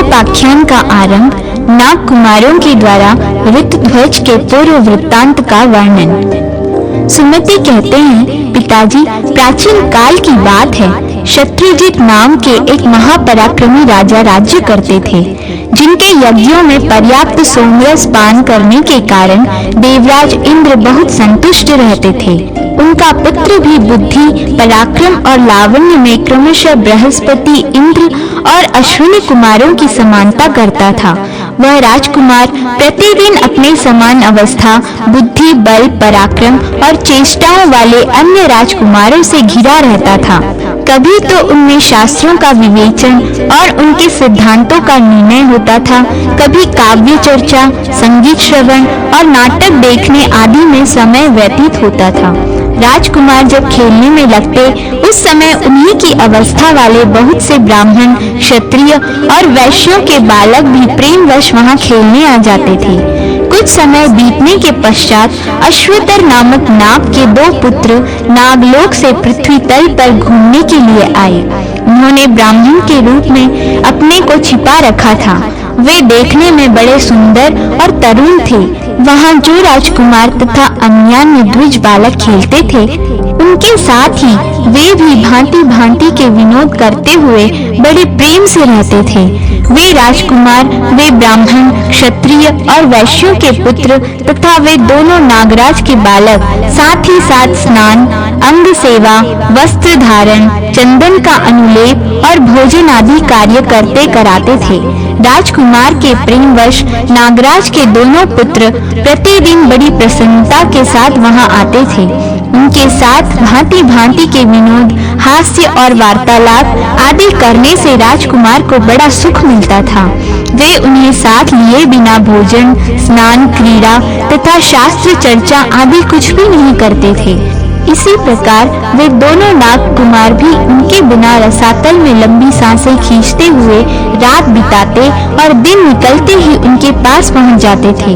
गद्योपाख्यान का आरंभ नाग कुमारों के द्वारा ऋतध्वज के पूर्व वृत्तांत का वर्णन। सुमति कहते हैं, पिताजी, प्राचीन काल की बात है। शत्रुजित नाम के एक महापराक्रमी राजा राज्य करते थे, जिनके यज्ञों में पर्याप्त सोमरस पान करने के कारण देवराज इंद्र बहुत संतुष्ट रहते थे। उनका पुत्र भी बुद्धि, पराक्रम और लावण्य में क्रमशः बृहस्पति, इंद्र और अश्विनी कुमारों की समानता करता था। वह राजकुमार प्रतिदिन अपने समान अवस्था, बुद्धि, बल, पराक्रम और चेष्टाओं वाले अन्य राजकुमारों से घिरा रहता था। कभी तो उनमें शास्त्रों का विवेचन और उनके सिद्धांतों का निर्णय होता था, कभी काव्य चर्चा, संगीत श्रवण और नाटक देखने आदि में समय व्यतीत होता था। राजकुमार जब खेलने में लगते, उस समय उन्हीं की अवस्था वाले बहुत से ब्राह्मण, क्षत्रिय और वैश्यों के बालक भी प्रेमवश वहां खेलने आ जाते थे। कुछ समय बीतने के पश्चात अश्वतर नामक नाग के 2 पुत्र नागलोक से पृथ्वी तल पर घूमने के लिए आए। उन्होंने ब्राह्मण के रूप में अपने को छिपा रखा था। वे देखने में बड़े सुंदर और तरुण थे। वहां जो राजकुमार तथा अन्यान्य द्विज बालक खेलते थे, उनके साथ ही वे भी भांति भांति के विनोद करते हुए बड़े प्रेम से रहते थे। वे राजकुमार, वे ब्राह्मण, क्षत्रिय और वैश्यों के पुत्र तथा वे दोनों नागराज के बालक साथ ही साथ स्नान, अंग सेवा, वस्त्र धारण, चंदन का अनुलेप और भोजन आदि कार्य करते कराते थे। राजकुमार के प्रेमवश नागराज के दोनों पुत्र प्रतिदिन बड़ी प्रसन्नता के साथ वहां आते थे। उनके साथ भांति भांति के विनोद, हास्य और वार्तालाप आदि करने से राजकुमार को बड़ा सुख मिलता था। वे उन्हें साथ लिए बिना भोजन, स्नान, क्रीड़ा तथा शास्त्र चर्चा आदि कुछ भी नहीं करते थे। इसी प्रकार वे दोनों नाग कुमार भी उनके बिना रसातल में लंबी सांसें खींचते हुए रात बिताते और दिन निकलते ही उनके पास पहुंच जाते थे।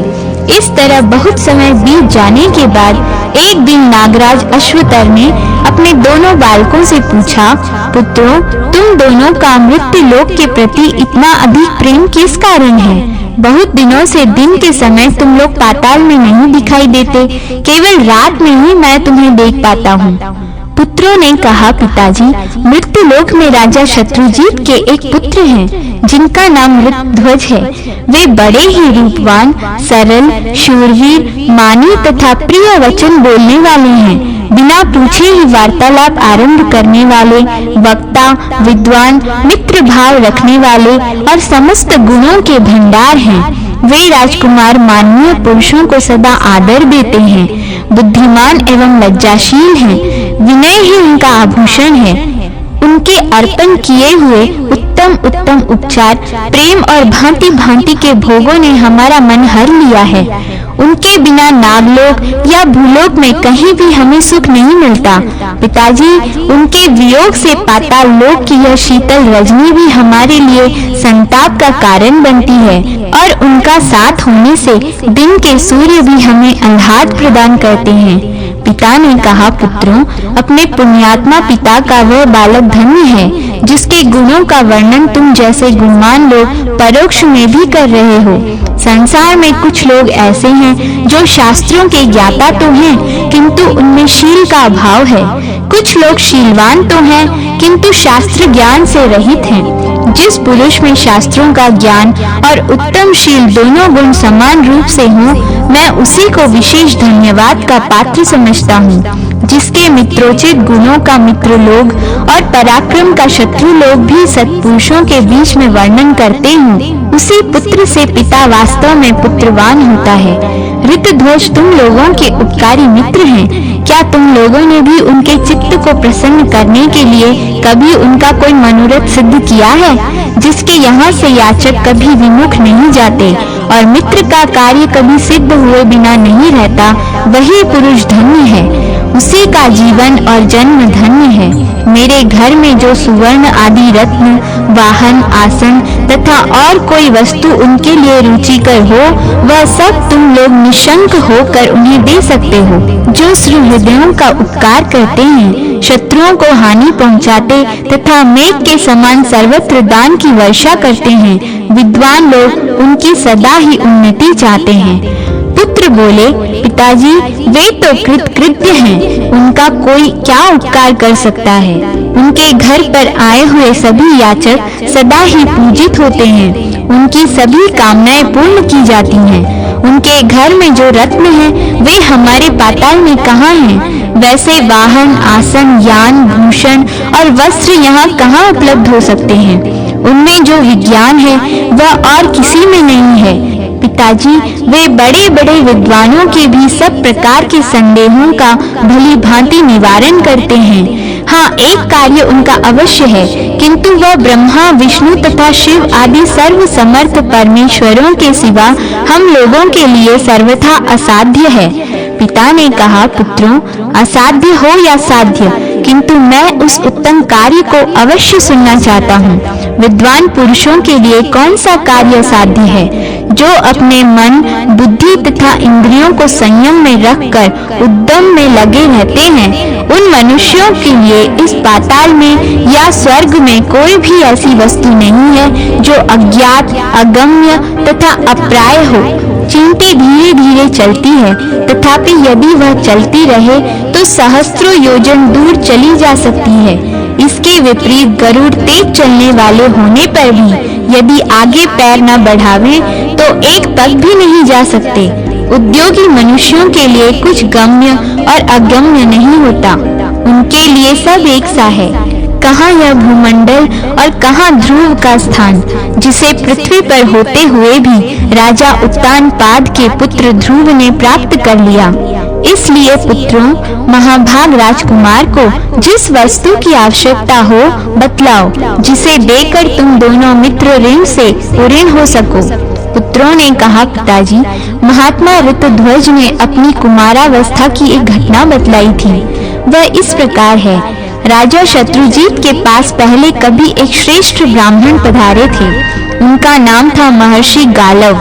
इस तरह बहुत समय बीत जाने के बाद एक दिन नागराज अश्वतर ने अपने दोनों बालकों से पूछा, पुत्रों, तुम दोनों का मृत्यु लोक के प्रति इतना अधिक प्रेम किस कारण है? बहुत दिनों से दिन के समय तुम लोग पाताल में नहीं दिखाई देते, केवल रात में ही मैं तुम्हें देख पाता हूँ। पुत्रों ने कहा, पिताजी, मृत्यु लोक में राजा शत्रुजीत के एक पुत्र हैं, जिनका नाम ऋतध्वज है। वे बड़े ही रूपवान, सरल, शूरवीर, मानी तथा प्रिय वचन बोलने वाले हैं। बिना पूछे ही वार्तालाप आरंभ करने वाले, वक्ता, विद्वान, मित्र भाव रखने वाले और समस्त गुणों के भंडार हैं। वे राजकुमार माननीय पुरुषों को सदा आदर देते हैं, बुद्धिमान एवं लज्जाशील हैं। विनय ही उनका आभूषण है। उनके अर्पण किए हुए उत्तम उत्तम उपचार, प्रेम और भांति भांति के भोगों ने हमारा मन हर लिया है। उनके बिना नागलोक या भूलोक में कहीं भी हमें सुख नहीं मिलता। पिताजी, उनके वियोग से पाताल लोक की यह शीतल रजनी भी हमारे लिए संताप का कारण बनती है और उनका साथ होने से दिन के सूर्य भी हमें आह्लाद प्रदान करते हैं। पिता ने कहा, पुत्रों, अपने पुण्यात्मा पिता का वह बालक धन्य है, जिसके गुणों का वर्णन तुम जैसे गुणवान लोग परोक्ष में भी कर रहे हो। संसार में कुछ लोग ऐसे हैं जो शास्त्रों के ज्ञाता तो हैं, किंतु उनमें शील का अभाव है। कुछ लोग शीलवान तो हैं, किंतु शास्त्र ज्ञान से रहित हैं। जिस पुरुष में शास्त्रों का ज्ञान और उत्तम शील दोनों गुण समान रूप से हों, मैं उसी को विशेष धन्यवाद का पात्र समझता हूँ। जिसके मित्रोचित गुणों का मित्र लोग और पराक्रम का शत्रु लोग भी सत्पुरुषों के बीच में वर्णन करते हूँ, उसी पुत्र से पिता वास्तव में पुत्रवान होता है। ऋतध्वज तुम लोगों के उपकारी मित्र हैं। क्या तुम लोगों ने भी उनके चित्त को प्रसन्न करने के लिए कभी उनका कोई मनोरथ सिद्ध किया है, जिसके यहाँ से याचक कभी विमुख नहीं जाते और मित्र का कार्य कभी सिद्ध हुए बिना नहीं रहता? वही पुरुष धन्य है। उसी का जीवन और जन्म धन्य है। मेरे घर में जो सुवर्ण आदि रत्न, वाहन, आसन तथा और कोई वस्तु उनके लिए रुचिकर हो, वह सब तुम लोग निशंक होकर उन्हें दे सकते हो। जो सुहृदयों का उपकार करते हैं, शत्रुओं को हानि पहुंचाते तथा मेघ के समान सर्वत्र दान की वर्षा करते हैं, विद्वान लोग उनकी सदा ही उन्नति चाहते हैं। पुत्र बोले, पिताजी वे तो कृतकृत्य हैं, उनका कोई क्या उपकार कर सकता है। उनके घर पर आए हुए सभी याचक सदा ही पूजित होते हैं, उनकी सभी कामनाएं पूर्ण की जाती हैं। उनके घर में जो रत्न हैं, वे हमारे पाताल में कहाँ हैं? वैसे वाहन, आसन, यान, भूषण और वस्त्र यहाँ कहाँ उपलब्ध हो सकते हैं? उनमें जो विज्ञान है वह और किसी में नहीं है। पिताजी वे बड़े बड़े विद्वानों के भी सब प्रकार के संदेहों का भली भांति निवारण करते हैं। हाँ, एक कार्य उनका अवश्य है, किंतु वह ब्रह्मा, विष्णु तथा शिव आदि सर्व समर्थ परमेश्वरों के सिवा हम लोगों के लिए सर्वथा असाध्य है। पिता ने कहा, पुत्रों, असाध्य हो या साध्य, किंतु मैं उस उत्तम कार्य को अवश्य सुनना चाहता हूँ। विद्वान पुरुषों के लिए कौन सा कार्य साध्य है? जो अपने मन, बुद्धि तथा इंद्रियों को संयम में रखकर उद्यम में लगे रहते हैं, उन मनुष्यों के लिए इस पाताल में या स्वर्ग में कोई भी ऐसी वस्तु नहीं है जो अज्ञात, अगम्य तथा अप्राय हो। चींटी धीरे धीरे चलती है, तथापि यदि वह चलती रहे तो सहस्त्रों योजन दूर चली जा सकती है। इसके विपरीत गरुड़ तेज चलने वाले होने पर भी यदि आगे पैर न बढ़ावे तो एक पग भी नहीं जा सकते। उद्योगी मनुष्यों के लिए कुछ गम्य और अगम्य नहीं होता, उनके लिए सब एक सा है। कहाँ यह भूमंडल और कहाँ ध्रुव का स्थान, जिसे पृथ्वी पर होते हुए भी राजा उत्तानपाद के पुत्र ध्रुव ने प्राप्त कर लिया। इसलिए पुत्रों, महाभाग राजकुमार को जिस वस्तु की आवश्यकता हो बतलाओ, जिसे देकर तुम दोनों मित्र ऋण से उऋण हो सको। पुत्रों ने कहा, पिताजी, महात्मा ऋतध्वज ने अपनी कुमारावस्था की एक घटना बतलाई थी। वह इस प्रकार है। राजा शत्रुजीत के पास पहले कभी एक श्रेष्ठ ब्राह्मण पधारे थे। उनका नाम था महर्षि गालव।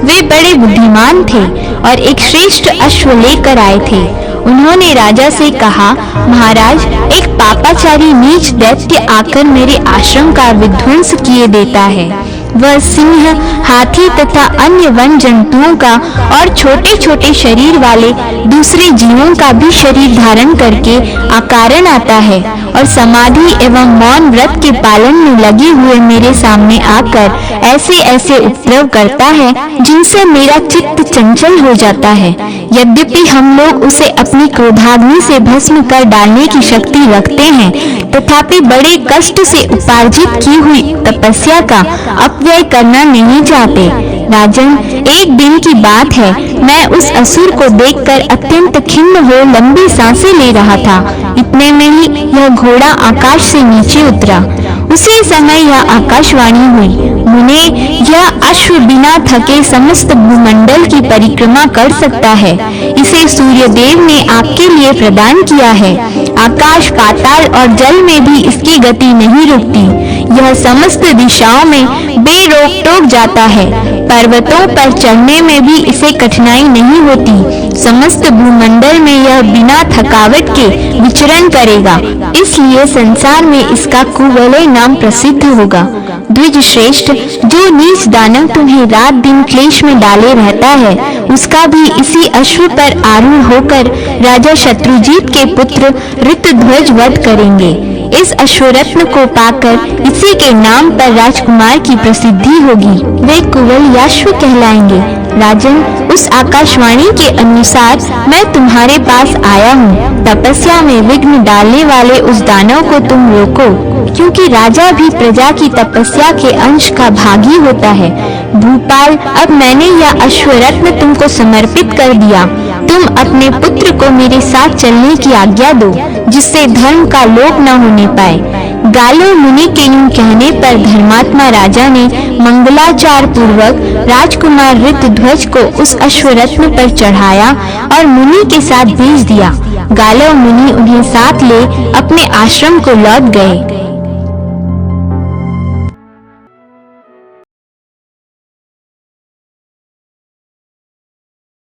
वे बड़े बुद्धिमान थे और एक श्रेष्ठ अश्व लेकर आए थे। उन्होंने राजा से कहा, महाराज, एक पापाचारी नीच दैत्य आकर मेरे आश्रम का विध्वंस किए देता है। वह सिंह, हाथी तथा अन्य वन जंतुओं का और छोटे छोटे शरीर वाले दूसरे जीवों का भी शरीर धारण करके आकारण आता है और समाधि एवं मौन व्रत के पालन में लगे हुए मेरे सामने आकर ऐसे ऐसे उपद्रव करता है जिनसे मेरा चित्त चंचल हो जाता है। यद्यपि हम लोग उसे अपनी क्रोधाग्नि से भस्म कर डालने की शक्ति रखते हैं, तथापि बड़े कष्ट से उपार्जित की हुई तपस्या का अपव्यय करना नहीं चाहते। राजन, एक दिन की बात है, मैं उस असुर को देखकर अत्यंत खिन्न हो लंबी सांसें ले रहा था। इतने में ही यह घोड़ा आकाश से नीचे उतरा। उसी समय यह आकाशवाणी हुई, मुने, यह अश्व बिना थके समस्त भूमंडल की परिक्रमा कर सकता है। इसे सूर्यदेव ने आपके लिए प्रदान किया है। आकाश, पाताल और जल में भी इसकी गति नहीं रुकती। यह समस्त दिशाओं में बेरोक टोक जाता है। पर्वतों पर चढ़ने में भी इसे कठिनाई नहीं होती। समस्त भूमंडल में यह बिना थकावट के विचरण करेगा। इसलिए संसार में इसका कुवलय नाम प्रसिद्ध होगा। द्विज श्रेष्ठ, जो नीच दानव तुम्हें रात दिन क्लेश में डाले रहता है, उसका भी इसी अश्व पर आरूढ़ होकर राजा शत्रुजीत के पुत्र ऋतध्वज वध करेंगे। इस अश्वरत्न को पाकर इसी के नाम पर राजकुमार की प्रसिद्धि होगी। वे कुवलयाश्व कहलाएंगे। राजन, उस आकाशवाणी के अनुसार मैं तुम्हारे पास आया हूँ। तपस्या में विघ्न डालने वाले उस दानव को तुम रोको, क्योंकि राजा भी प्रजा की तपस्या के अंश का भागी होता है। भूपाल, अब मैंने यह अश्वरत्न तुमको समर्पित कर दिया। तुम अपने पुत्र को मेरे साथ चलने की आज्ञा दो, जिससे धर्म का लोप न होने पाए। गालो मुनि के यूं कहने पर धर्मात्मा राजा ने मंगलाचार पूर्वक राजकुमार ऋतध्वज को उस अश्वरत्न पर चढ़ाया और मुनि के साथ भेज दिया। गालव मुनि उन्हें साथ ले अपने आश्रम को लौट गए।